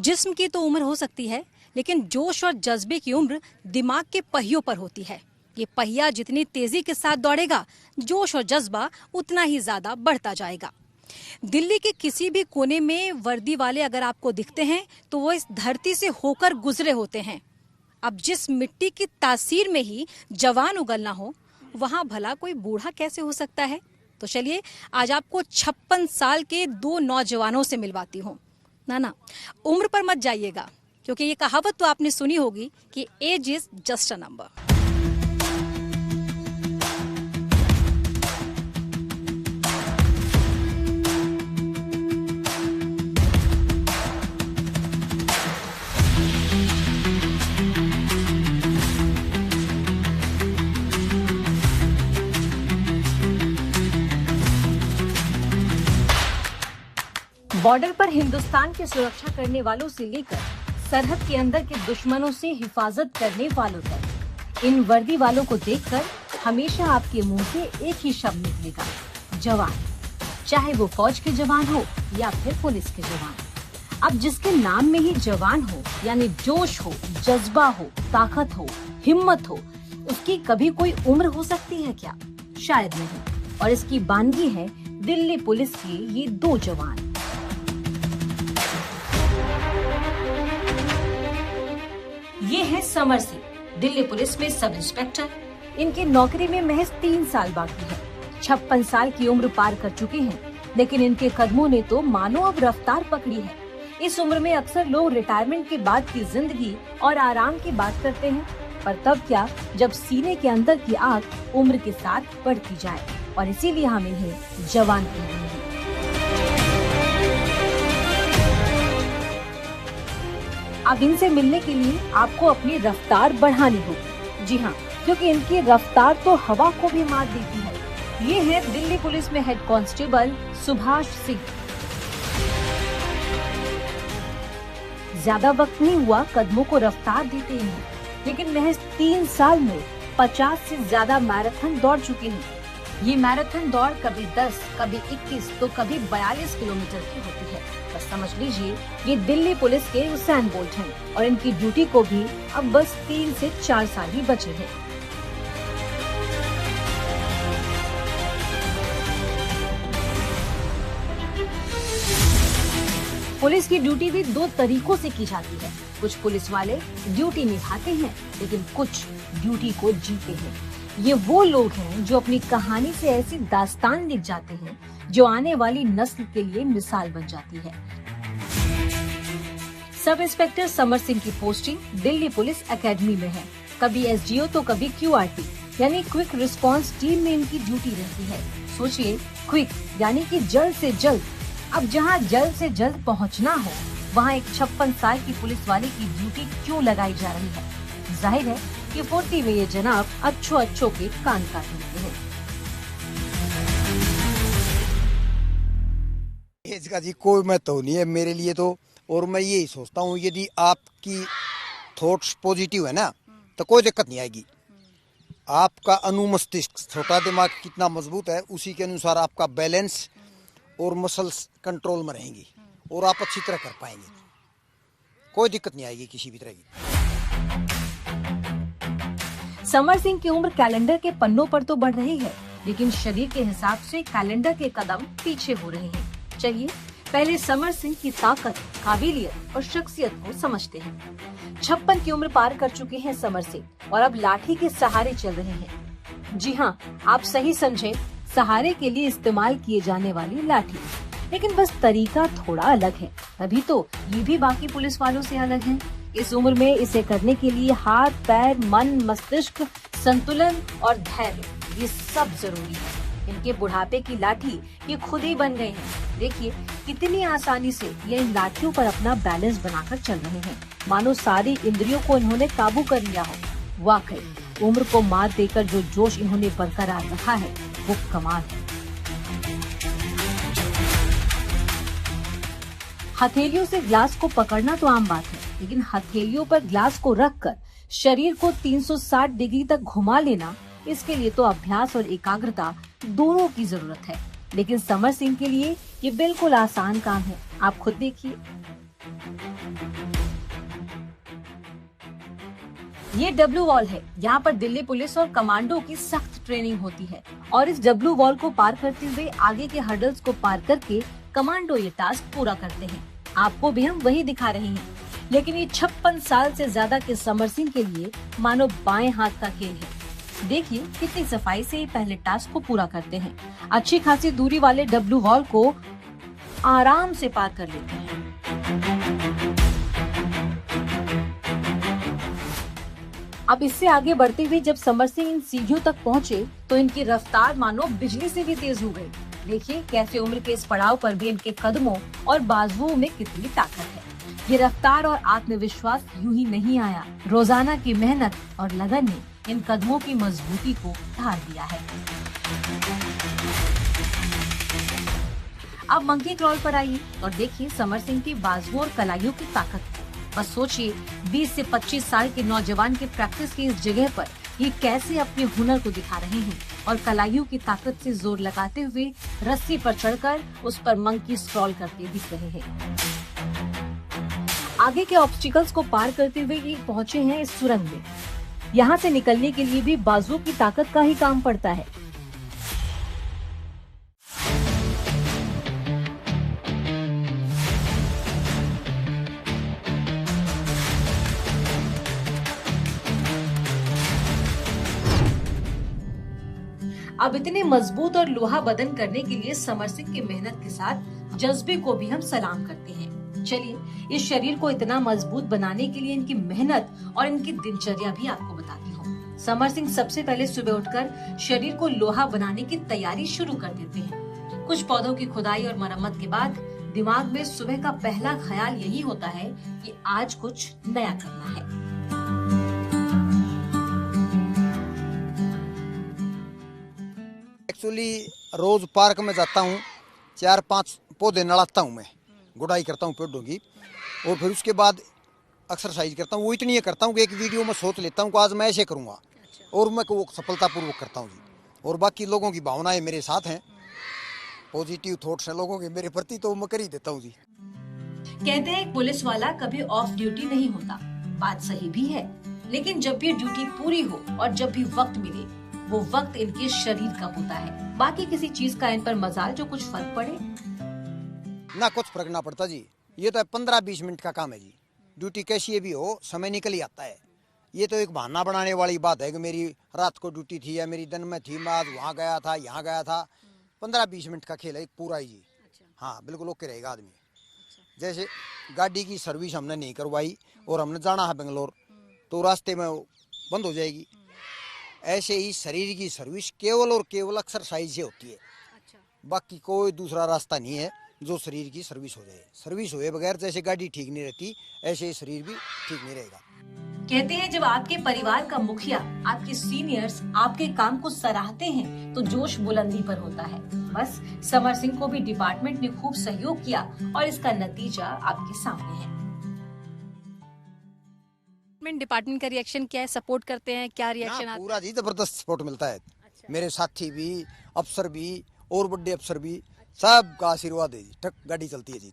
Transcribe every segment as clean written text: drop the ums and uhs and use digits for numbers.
जिस्म की तो उम्र हो सकती है, लेकिन जोश और जज्बे की उम्र दिमाग के पहियों पर होती है। ये पहिया जितनी तेजी के साथ दौड़ेगा, जोश और जज्बा उतना ही ज्यादा बढ़ता जाएगा। दिल्ली के किसी भी कोने में वर्दी वाले अगर आपको दिखते हैं तो वो इस धरती से होकर गुजरे होते हैं। अब जिस मिट्टी की तासीर में ही जवान उगलना हो, वहां भला कोई बूढ़ा कैसे हो सकता है? तो चलिए आज आपको 56 साल के दो नौजवानों से मिलवाती हूँ। ना, उम्र पर मत जाइएगा, क्योंकि ये कहावत तो आपने सुनी होगी कि age is just a number. Border पर हिंदुस्तान की सुरक्षा करने वालों से लेकर सरहद के अंदर के दुश्मनों से हिफाजत करने वालों तक, इन वर्दी वालों को देखकर हमेशा आपके मुंह से एक ही शब्द निकलेगा, जवान। चाहे वो फौज के जवान हो या फिर पुलिस के जवान। अब जिसके नाम में ही जवान हो, यानी जोश हो, जज्बा हो, ताकत हो, हिम्मत हो, उसकी कभी कोई उम्र हो सकती है क्या? शायद नहीं। और इसकी बानगी है दिल्ली पुलिस के ये दो जवान। ये है समर सिंह, दिल्ली पुलिस में सब इंस्पेक्टर। इनकी नौकरी में महज 3 साल बाकी है। 56 साल की उम्र पार कर चुके हैं, लेकिन इनके कदमों ने तो मानो अब रफ्तार पकड़ी है। इस उम्र में अक्सर लोग रिटायरमेंट के बाद की जिंदगी और आराम की बात करते हैं, पर तब क्या जब सीने के अंदर की आग उम्र के साथ बढ़ती जाए। और इसीलिए हम इन्हें जवान कहते हैं। अब इनसे मिलने के लिए आपको अपनी रफ्तार बढ़ानी होगी। जी हाँ, क्योंकि इनकी रफ्तार तो हवा को भी मात देती है। ये है दिल्ली पुलिस में हेड कांस्टेबल सुभाष सिंह। ज्यादा वक्त नहीं हुआ कदमों को रफ्तार देते हैं, लेकिन महज 3 साल में 50 से ज्यादा मैराथन दौड़ चुके हैं। ये मैराथन दौड़ कभी 10, कभी 21 तो कभी 42 किलोमीटर की होती है। बस समझ लीजिए ये दिल्ली पुलिस के हुसैन बोल्ट हैं और इनकी ड्यूटी को भी अब बस 3 से 4 साल ही बचे हैं। पुलिस की ड्यूटी भी 2 तरीकों से की जाती है। कुछ पुलिस वाले ड्यूटी निभाते हैं, लेकिन कुछ ड्यूटी को जीते हैं। ये वो लोग हैं जो अपनी कहानी से ऐसी दास्तान लिख जाते हैं जो आने वाली नस्ल के लिए मिसाल बन जाती है। सब इंस्पेक्टर समर सिंह की पोस्टिंग दिल्ली पुलिस एकेडमी में है। कभी एसडीओ तो कभी क्यूआरटी यानी क्विक रिस्पांस टीम में इनकी ड्यूटी रहती है। सोचिए, क्विक यानी कि जल्द से जल्द। अब जहां जल्द से जल्द पहुंचना हो, वहां एक 56 साल की पुलिस वाले की ड्यूटी क्यों लगाई जा रही है? जाहिर है कि 40 में ये जनाब अच्छों के कान काट लेते हैं। एज का जी कोई महत्व नहीं है मेरे लिए तो। और मैं यही सोचता हूँ, यदि आपकी थॉट्स पॉजिटिव है ना, तो कोई दिक्कत नहीं आएगी। आपका अनुमस्तिष्क, छोटा दिमाग कितना मजबूत है, उसी के अनुसार आपका बैलेंस और मसल्स कंट्रोल में रहेंगी और आप अच्छी तरह कर पाएंगे। कोई दिक्कत नहीं आएगी किसी भी तरह की। समर सिंह की उम्र कैलेंडर के पन्नों पर तो बढ़ रही है, लेकिन शरीर के हिसाब से कैलेंडर के कदम पीछे हो रहे हैं। चलिए पहले समर सिंह की ताकत, काबिलियत और शख्सियत को समझते हैं। 56 की उम्र पार कर चुके हैं समर सिंह और अब लाठी के सहारे चल रहे हैं। जी हाँ, आप सही समझे, सहारे के लिए इस्तेमाल किए जाने वाली लाठी। लेकिन बस तरीका थोड़ा अलग है, तभी तो ये भी बाकी पुलिस वालों से अलग है। इस उम्र में इसे करने के लिए हाथ, पैर, मन, मस्तिष्क, संतुलन और धैर्य, ये सब जरूरी है। इनके बुढ़ापे की लाठी ये खुद ही बन गए हैं। देखिए कितनी आसानी से ये इन लाठियों पर अपना बैलेंस बनाकर चल रहे हैं, मानो सारी इंद्रियों को इन्होंने काबू कर लिया हो। वाकई उम्र को मात देकर जो जोश इन्होंने बरकरार रखा है वो कमाल है। हथेलियों से ग्लास को पकड़ना तो आम बात है, लेकिन हथेलियों पर ग्लास को रखकर शरीर को 360 डिग्री तक घुमा लेना, इसके लिए तो अभ्यास और एकाग्रता दोनों की जरूरत है। लेकिन समर सिंह के लिए ये बिल्कुल आसान काम है। आप खुद देखिए। ये डब्लू वॉल है। यहाँ पर दिल्ली पुलिस और कमांडो की सख्त ट्रेनिंग होती है और इस डब्लू वॉल को पार करते हुए आगे के हर्डल्स को पार करके कमांडो ये टास्क पूरा करते हैं। आपको भी हम वही दिखा रहे हैं, लेकिन ये 56 साल से ज्यादा के समर सिंह के लिए मानो बाएं हाथ का खेल है। देखिए कितनी सफाई से ये पहले टास्क को पूरा करते हैं। अच्छी खासी दूरी वाले डब्लू वॉल को आराम से पार कर लेते हैं। अब इससे आगे बढ़ते हुए जब समर सिंह इन सीढ़ियों तक पहुँचे तो इनकी रफ्तार मानो बिजली से भी तेज हो गई। देखिए कैसे उम्र के इस पड़ाव पर भी इनके कदमों और बाजुओं में कितनी ताकत है। ये रफ्तार और आत्मविश्वास यूं ही नहीं आया, रोजाना की मेहनत और लगन ने इन कदमों की मजबूती को ढाल दिया है। अब मंकी क्रॉल पर आइए और देखिए समर सिंह की बाजुओं और कलाइयों की ताकत। बस सोचिए 20 से 25 साल के नौजवान के प्रैक्टिस की इस जगह पर ये कैसे अपने हुनर को दिखा रहे हैं और कलाइयों की ताकत से जोर लगाते हुए रस्सी पर चढ़कर उस पर मंकी स्क्रॉल करते दिख रहे हैं। आगे के ऑब्स्टिकल्स को पार करते हुए ये पहुंचे हैं इस सुरंग में। यहाँ से निकलने के लिए भी बाजुओं की ताकत का ही काम पड़ता है। अब इतने मजबूत और लोहा बदन करने के लिए समर सिंह की मेहनत के साथ जज्बे को भी हम सलाम करते हैं। चलिए इस शरीर को इतना मजबूत बनाने के लिए इनकी मेहनत और इनकी दिनचर्या भी आपको बताती हूँ। समर सिंह सबसे पहले सुबह उठकर शरीर को लोहा बनाने की तैयारी शुरू कर देते हैं। कुछ पौधों की खुदाई और मरम्मत के बाद दिमाग में सुबह का पहला ख्याल यही होता है कि आज कुछ नया करना है। एक्चुअली रोज पार्क में जाता हूँ, 4-5 पौधे नड़ाता हूँ, मैं गुड़ाई करता हूँ पेड़ों की और फिर उसके बाद एक्सरसाइज करता हूँ। वो इतनी करता हूँ कि एक वीडियो में सोच लेता हूँ कि आज मैं ऐसे करूँगा और मैं वो सफलतापूर्वक करता हूँ जी। और बाकी लोगों की भावनाएं मेरे साथ हैं, पॉजिटिव थॉट्स हैं लोगों के मेरे प्रति, तो मैं कर ही देता हूँ जी। कहते हैं पुलिस वाला कभी ऑफ ड्यूटी नहीं होता, बात सही भी है, लेकिन जब भी ड्यूटी पूरी हो और जब भी वक्त मिले वो वक्त इनके शरीर का होता है। बाकी किसी चीज का इन पर मजाल जो कुछ फर्क पड़े ना, कुछ फर्क ना पड़ता जी। ये तो 15-20 मिनट का काम है जी। ड्यूटी कैसी भी हो समय निकल ही आता है। ये तो एक बहाना बनाने वाली बात है कि मेरी रात को ड्यूटी थी या मेरी दिन में थी, मैं आज वहाँ गया था यहाँ गया था। 15-20 मिनट का खेल है पूरा ही जी। हाँ बिल्कुल ओके रहेगा आदमी। जैसे गाड़ी की सर्विस हमने नहीं करवाई और हमने जाना है बेंगलोर, तो रास्ते में बंद हो जाएगी। ऐसे ही शरीर की सर्विस केवल और केवल एक्सरसाइज से होती है। बाकी कोई दूसरा रास्ता नहीं है जो शरीर की सर्विस हो जाए। सर्विस हुए बगैर जैसे गाड़ी ठीक नहीं रहती, ऐसे ही शरीर भी ठीक नहीं रहेगा। कहते हैं जब आपके परिवार का मुखिया, आपके सीनियर्स आपके काम को सराहते हैं तो जोश बुलंदी पर होता है। बस समर सिंह को भी डिपार्टमेंट ने खूब सहयोग किया और इसका नतीजा आपके सामने है। डिपार्टमेंट का रिएक्शन क्या है, सपोर्ट करते हैं, क्या रिएक्शन आता है? पूरा जी जबरदस्त सपोर्ट मिलता है। मेरे साथी भी, अफसर भी और बड़े अफसर भी, सब का आशीर्वाद है जी। टक गाड़ी चलती है जी।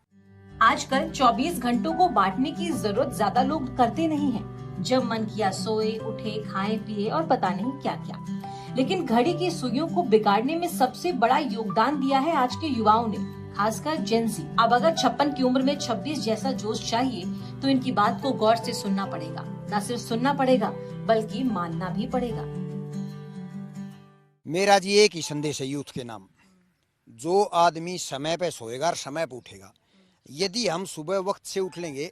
आजकल 24 घंटों को बांटने की जरूरत ज्यादा लोग करते नहीं हैं। जब मन किया सोए, उठे, खाए, पिए और पता नहीं क्या क्या। लेकिन घड़ी की सुइयों को बिगाड़ने में सबसे बड़ा योगदान दिया है आज के युवाओं ने, खासकर जेनजी। अब अगर 56 की उम्र में 26 जैसा जोश चाहिए तो इनकी बात को गौर से सुनना पड़ेगा। न सिर्फ सुनना पड़ेगा बल्कि मानना भी पड़ेगा। मेरा जी एक ही संदेश है यूथ के नाम, जो आदमी समय पे सोएगा और समय पे उठेगा। यदि हम सुबह वक्त से उठ लेंगे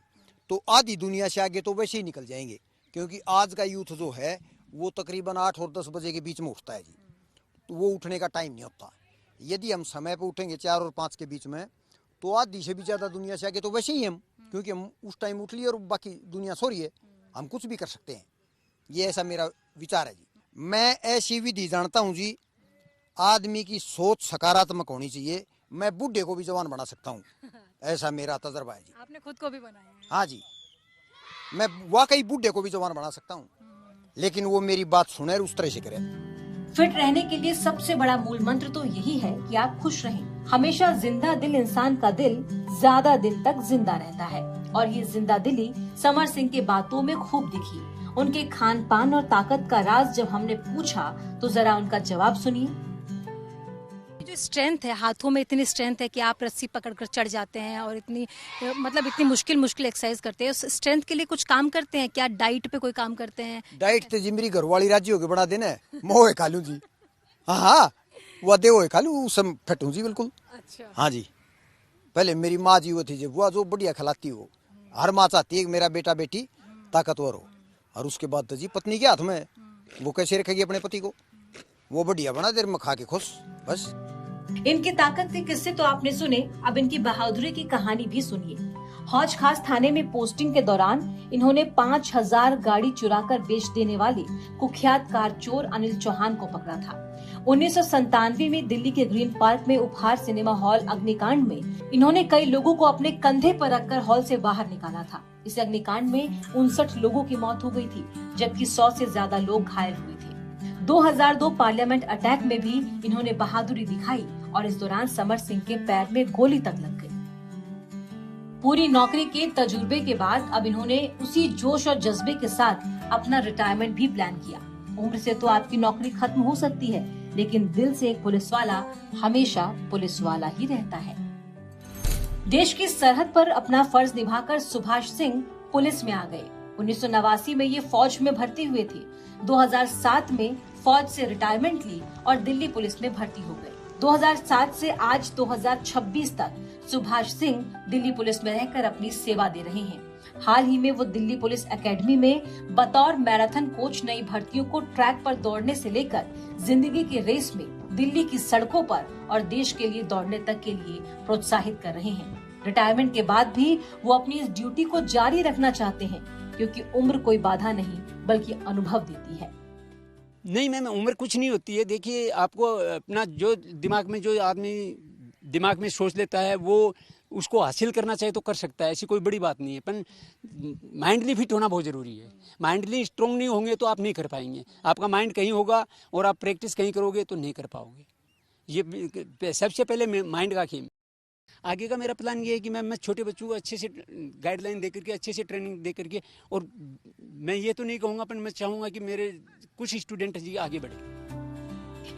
तो आधी दुनिया से आगे तो वैसे ही निकल जाएंगे, क्योंकि आज का यूथ जो है वो तकरीबन 8 और 10 बजे के बीच में उठता है जी। तो वो उठने का टाइम नहीं होता। यदि हम समय पे उठेंगे 4 और 5 के बीच में तो आधी से भी ज्यादा दुनिया से आगे तो वैसे ही हम, क्योंकि हम उस टाइम उठ लिए और बाकी दुनिया सो रही है, हम कुछ भी कर सकते हैं। ये ऐसा मेरा विचार है जी। मैं ऐसी विधि जानता हूँ जी, आदमी की सोच सकारात्मक होनी चाहिए। मैं बूढ़े को भी जवान बना सकता हूँ, ऐसा मेरा तजर्बा है जी। आपने खुद को भी बनाया है? हाँ जी, मैं वाकई बूढ़े को भी जवान बना सकता हूँ, लेकिन वो मेरी बात सुने और उस तरह से करे। फिट रहने के लिए सबसे बड़ा मूल मंत्र तो यही है कि आप खुश रहें। हमेशा जिंदा दिल इंसान का दिल ज्यादा दिन तक जिंदा रहता है और ये जिंदा दिली समर सिंह के बातों में खूब दिखी। उनके खान पान और ताकत का राज जब हमने पूछा तो जरा उनका जवाब सुनिए। जो स्ट्रेंथ है, हाथों में इतनी स्ट्रेंथ है कि आप रस्सी पकड़कर चढ़ जाते हैं और इतनी मुश्किल एक्सरसाइज करते हैं। उस स्ट्रेंथ के लिए कुछ काम करते हैं क्या? डाइट पे कोई काम करते हैं? डाइट तो जी मेरी घरवाली राजी होके बना देना है, मोह खा लूं जी। हाँ वो दे वो खा लूं, सब फिट हूं जी बिल्कुल। अच्छा। हाँ जी, पहले मेरी माँ जी वो थी जो वो जो बढ़िया खिलाती हो। हर माँ चाहती है कि मेरा बेटा बेटी ताकतवर हो, और उसके बाद तो जी पत्नी के हाथ में वो कैसे रखेगी अपने पति को। वो बढ़िया बना देर में खा के खुश बस। इनकी ताकत के किस्से तो आपने सुने, अब इनकी बहादुरी की कहानी भी सुनिए। हौज खास थाने में पोस्टिंग के दौरान इन्होंने 5000 गाड़ी चुराकर बेच देने वाले कुख्यात कार चोर अनिल चौहान को पकड़ा था। 1997 में दिल्ली के ग्रीन पार्क में उपहार सिनेमा हॉल अग्निकांड में इन्होंने कई लोगों को अपने कंधे पर रखकर हॉल से बाहर निकाला था। इस अग्निकांड में 59 लोगों की मौत हो गई थी, जबकि 100 से ज्यादा लोग घायल हुए थे। 2002 पार्लियामेंट अटैक में भी इन्होंने बहादुरी दिखाई और इस दौरान समर सिंह के पैर में गोली तक लग गई। पूरी नौकरी के तजुर्बे के बाद अब इन्होंने उसी जोश और जज्बे के साथ अपना रिटायरमेंट भी प्लान किया। उम्र से तो आपकी नौकरी खत्म हो सकती है, लेकिन दिल से एक पुलिस वाला हमेशा पुलिस वाला ही रहता है। देश की सरहद पर अपना फर्ज निभाकर सुभाष सिंह पुलिस में आ गए। 1989 में ये फौज में भर्ती हुए थे। 2007 में फौज से रिटायरमेंट ली और दिल्ली पुलिस में भर्ती हो गए। 2007 से आज 2026 तक सुभाष सिंह दिल्ली पुलिस में रहकर अपनी सेवा दे रहे हैं। हाल ही में वो दिल्ली पुलिस एकेडमी में बतौर मैराथन कोच नई भर्तियों को ट्रैक पर दौड़ने से लेकर जिंदगी की रेस में दिल्ली की सड़कों पर और देश के लिए दौड़ने तक के लिए प्रोत्साहित कर रहे हैं। रिटायरमेंट के बाद भी वो अपनी इस ड्यूटी को जारी रखना चाहते हैं, क्योंकि उम्र कोई बाधा नहीं बल्कि अनुभव देती है। नहीं मैम, उम्र कुछ नहीं होती है। देखिए, आपको अपना जो आदमी दिमाग में सोच लेता है वो उसको हासिल करना चाहे तो कर सकता है, ऐसी कोई बड़ी बात नहीं है। पर माइंडली फिट होना बहुत ज़रूरी है। माइंडली स्ट्रोंग नहीं होंगे तो आप नहीं कर पाएंगे। आपका माइंड कहीं होगा और आप प्रैक्टिस कहीं करोगे तो नहीं कर पाओगे। ये सबसे पहले माइंड का खेल। आगे का मेरा प्लान ये है कि मैं छोटे बच्चों को अच्छे से गाइडलाइन दे करके, अच्छे से ट्रेनिंग दे करके, और मैं ये तो नहीं कहूँगा पर मैं चाहूँगा कि मेरे कुछ स्टूडेंट जी आगे बढ़े।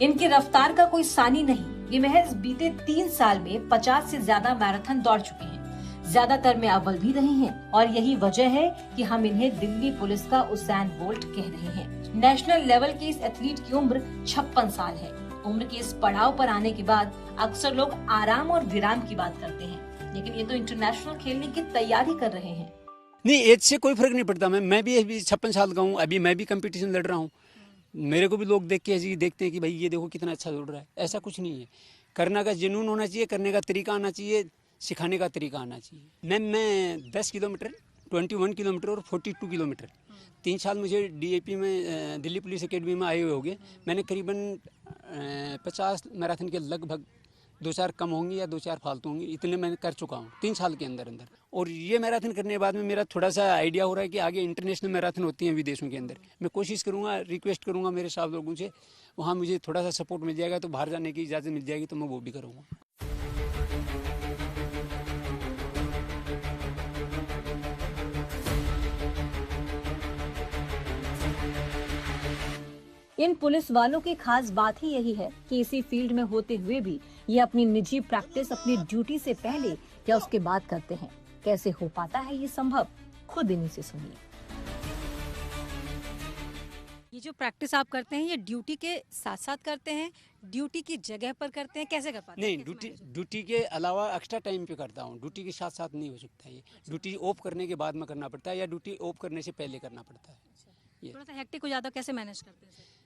इनकी रफ्तार का कोई सानी नहीं। ये महज बीते 3 साल में 50 से ज्यादा मैराथन दौड़ चुके हैं। ज्यादातर में अव्वल भी रहे हैं और यही वजह है कि हम इन्हें दिल्ली पुलिस का उसैन बोल्ट कह रहे हैं। नेशनल लेवल के इस एथलीट की उम्र 56 साल है। उम्र के इस पड़ाव पर आने के बाद अक्सर लोग आराम और विराम की बात करते हैं, लेकिन ये तो इंटरनेशनल खेलने की तैयारी कर रहे हैं। नहीं, एज से कोई फर्क नहीं पड़ता। मैं भी अभी 56 साल का हूँ। अभी मैं भी कंपटीशन लड़ रहा हूँ। मेरे को भी लोग देख के ऐसे देखते हैं कि भाई ये देखो कितना अच्छा दौड़ रहा है। ऐसा कुछ नहीं है। करने का जुनून होना चाहिए, करने का तरीका आना चाहिए, सिखाने का तरीका आना चाहिए। मैं 10 किलोमीटर, 21 किलोमीटर और 42 किलोमीटर 3 साल मुझे डीएपी में दिल्ली पुलिस एकेडमी में आए हुए हो गए। मैंने करीबन 50 मैराथन के लगभग 2-4 कम होंगी या 2-4 फालतू होंगी, इतने मैंने कर चुका हूँ 3 साल के अंदर। और ये मैराथन करने के बाद में मेरा थोड़ा सा आइडिया हो रहा है कि आगे इंटरनेशनल मैराथन होती हैं विदेशों के अंदर। मैं कोशिश करूँगा, रिक्वेस्ट करूँगा मेरे साथ लोगों से, वहाँ मुझे थोड़ा सा सपोर्ट मिल जाएगा तो बाहर जाने की इजाज़त मिल जाएगी तो मैं वो भी करूँगा। इन पुलिस वालों की खास बात ही यही है कि इसी फील्ड में होते हुए भी ये अपनी निजी प्रैक्टिस अपनी ड्यूटी से पहले या उसके बाद करते हैं। कैसे हो पाता है ये संभव, खुद इन्हीं से सुनिए। ये जो प्रैक्टिस आप करते हैं ये ड्यूटी के साथ साथ करते हैं, ड्यूटी की जगह पर करते हैं, कैसे कर पाते हैं? नहीं, ड्यूटी के अलावा एक्स्ट्रा टाइम पे करता हूँ। ड्यूटी के साथ साथ नहीं हो सकता ये। ड्यूटी ऑफ करने के बाद में करना पड़ता है या ड्यूटी ऑफ करने से पहले करना पड़ता है। थोड़ा सा हेक्टिक हो जाता है, कैसे मैनेज करते हैं?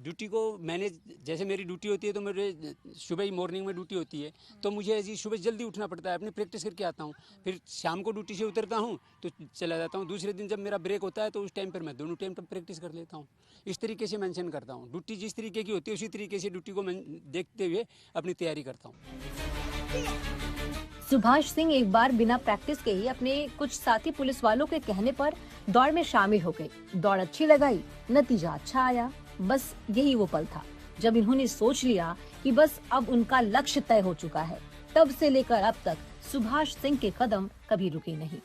ड्यूटी को मैनेज, जैसे मेरी ड्यूटी होती है तो मेरे सुबह ही मॉर्निंग में ड्यूटी होती है तो मुझे ऐसी सुबह जल्दी उठना पड़ता है, अपनी प्रैक्टिस करके आता हूँ। फिर शाम को ड्यूटी से उतरता हूँ तो चला जाता हूँ। दूसरे दिन जब मेरा ब्रेक होता है तो उस टाइम पर मैं दोनों टाइम पर प्रैक्टिस कर लेता हूँ। इस तरीके से मेंशन करता हूँ। ड्यूटी जिस तरीके की होती है उसी तरीके से ड्यूटी को मैं देखते हुए अपनी तैयारी करता हूँ। सुभाष सिंह एक बार बिना प्रैक्टिस के ही अपने कुछ साथी पुलिस वालों के कहने पर दौड़ में शामिल हो गए। दौड़ अच्छी लगाई, नतीजा अच्छा आया। बस यही वो पल था जब इन्होंने सोच लिया कि बस अब उनका लक्ष्य तय हो चुका है। तब से लेकर अब तक सुभाष सिंह के कदम कभी रुके नहीं।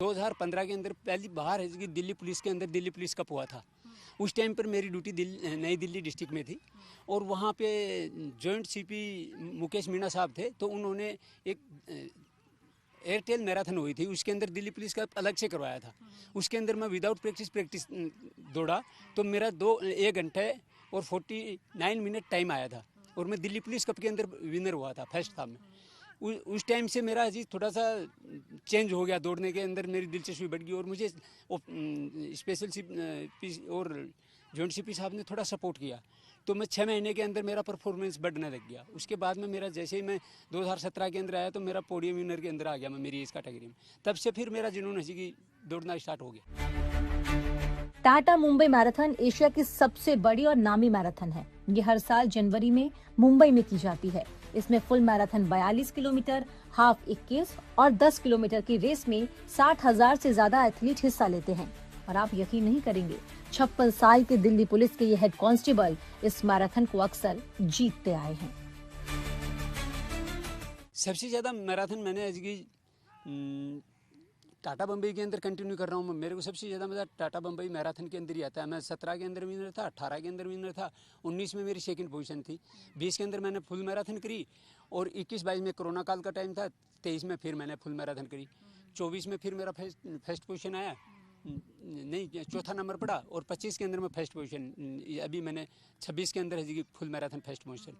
2015 के अंदर पहली बार है कि दिल्ली पुलिस के अंदर दिल्ली पुलिस कप हुआ था। उस टाइम पर मेरी ड्यूटी नई दिल्ली डिस्ट्रिक्ट में थी और वहाँ पे जॉइंट सीपी मुकेश मीणा साहब थे, तो उन्होंने एक एयरटेल मैराथन हुई थी, उसके अंदर दिल्ली पुलिस का अलग से करवाया था। उसके अंदर मैं विदाउट प्रैक्टिस दौड़ा तो मेरा 1 घंटे और 49 मिनट टाइम आया था और मैं दिल्ली पुलिस कप के अंदर विनर हुआ था, फर्स्ट था मैं। उस टाइम से मेरा जी थोड़ा सा चेंज हो गया, दौड़ने के अंदर मेरी दिलचस्पी बढ़ गई और मुझे स्पेशल सीपी और जॉइंट सीपी साहब ने थोड़ा सपोर्ट किया, तो मैं 6 महीने के अंदर मेरा परफॉर्मेंस बढ़ने लग गया। उसके बाद में मेरा जैसे ही मैं 2017 के अंदर आया तो मेरा पोडियम विनर के अंदर आ गया मैं मेरी इस कैटेगरी में। तब से फिर मेरा जुनून है कि दौड़ना स्टार्ट हो गया। टाटा मुंबई मैराथन एशिया की सबसे बड़ी और नामी मैराथन है। ये हर साल जनवरी में मुंबई में की जाती है। इसमें फुल मैराथन 42 किलोमीटर, हाफ 21 और 10 किलोमीटर की रेस में 60,000 से ज्यादा एथलीट हिस्सा लेते हैं। और आप यकीन नहीं करेंगे, 56 साल के दिल्ली पुलिस के ये हेड कांस्टेबल इस मैराथन को अक्सर जीतते आए हैं। सबसे ज्यादा मैराथन मैंने आज की टाटा बम्बई के अंदर कंटिन्यू कर रहा हूँ। मेरे को सबसे ज़्यादा मज़ा टाटा बम्बई मैराथन के अंदर ही आता है। मैं 17 के अंदर विनर था, 18 के अंदर विनर था, 19 में मेरी सेकंड पोजीशन थी, 20 के अंदर मैंने फुल मैराथन करी और 21-22 में कोरोना काल का टाइम था, 23 में फिर मैंने फुल मैराथन करी, 24 में फिर मेरा फर्स्ट पोजीशन आया, नहीं चौथा नंबर पड़ा और 25 के अंदर मैं फर्स्ट पोजीशन, अभी मैंने 26 के अंदर है full marathon first position.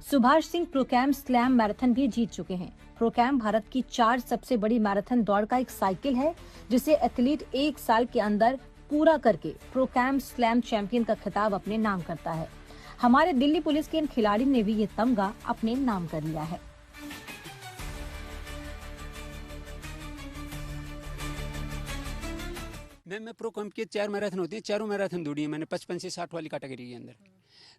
Subhash Singh Procam slam marathon भी जीत चुके हैं। प्रोकैम भारत की 4 सबसे बड़ी मैराथन दौड़ का एक साइकिल है जिसे एथलीट 1 साल के अंदर पूरा करके प्रोकैम स्लैम चैंपियन का खिताब अपने नाम करता है। हमारे दिल्ली पुलिस के इन खिलाड़ी ने भी ये तमगा अपने नाम कर लिया है। मैं प्रोकैम के 4 मैराथन होती हैं, चारों मैराथन दौड़ी है मैंने 55 से 60 वाली कैटेगरी के अंदर।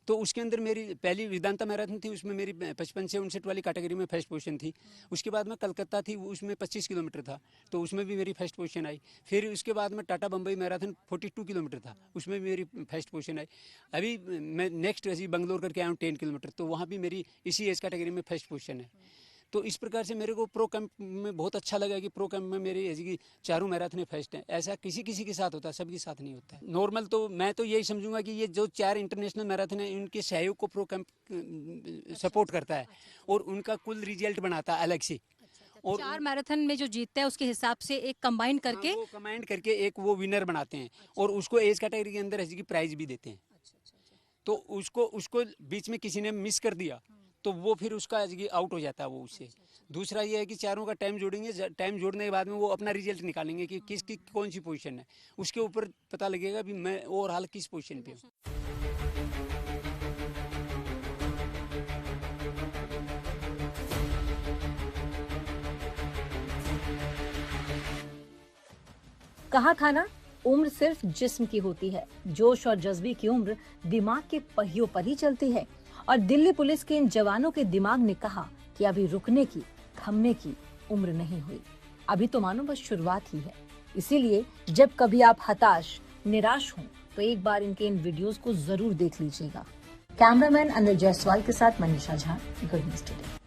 तो उसके अंदर मेरी पहली वेदांता मैराथन थी, उसमें मेरी 55 से 59 वाली कैटेगरी में फर्स्ट पोजीशन थी। उसके बाद में कलकत्ता थी, उसमें 25 किलोमीटर था, तो उसमें भी मेरी फर्स्ट पोजीशन आई। फिर उसके बाद में टाटा बम्बई मैराथन 42 किलोमीटर था, उसमें भी मेरी फर्स्ट पोजीशन आई। अभी मैं नेक्स्ट अभी बंगलोर करके आया हूँ 10 किलोमीटर, तो वहाँ भी मेरी इसी एज कैटेगरी में फर्स्ट पोजीशन है। तो इस प्रकार से मेरे को प्रो कैंप में बहुत अच्छा लगा कि प्रो कैंप में मेरी ऐसी की चारों मैराथन फर्स्ट हैं। ऐसा किसी किसी के साथ होता है, सबके साथ नहीं होता है। नॉर्मल तो मैं तो यही समझूंगा कि ये जो 4 इंटरनेशनल मैराथन है इनके सहयोग को प्रो कैंप सपोर्ट करता है और उनका कुल रिजल्ट बनाता है अलग से। और 4 मैराथन में जो जीतता है उसके हिसाब से एक कंबाइन करके वो कंबाइन करके एक वो विनर बनाते हैं और उसको एज कैटेगरी के अंदर ऐसी की प्राइज भी देते हैं। तो उसको बीच में किसी ने मिस कर दिया तो वो फिर उसका आउट हो जाता है वो उससे। दूसरा ये है कि चारों का टाइम जोड़ेंगे, टाइम जोड़ने के बाद में वो अपना रिजल्ट निकालेंगे कि किसकी कौन सी पोजीशन है, उसके ऊपर पता लगेगा भी मैं ओवरऑल किस पोजीशन पे हूँ। कहा था ना, उम्र सिर्फ जिस्म की होती है, जोश और जज्बे की उम्र दिमाग के पहियों पर ही चलती है। और दिल्ली पुलिस के इन जवानों के दिमाग ने कहा कि अभी रुकने की, थमने की उम्र नहीं हुई, अभी तो मानो बस शुरुआत ही है। इसीलिए जब कभी आप हताश, निराश हों तो एक बार इनके इन वीडियोस को जरूर देख लीजिएगा। कैमरामैन अनिल जायसवाल के साथ Manisha Jha, good news today.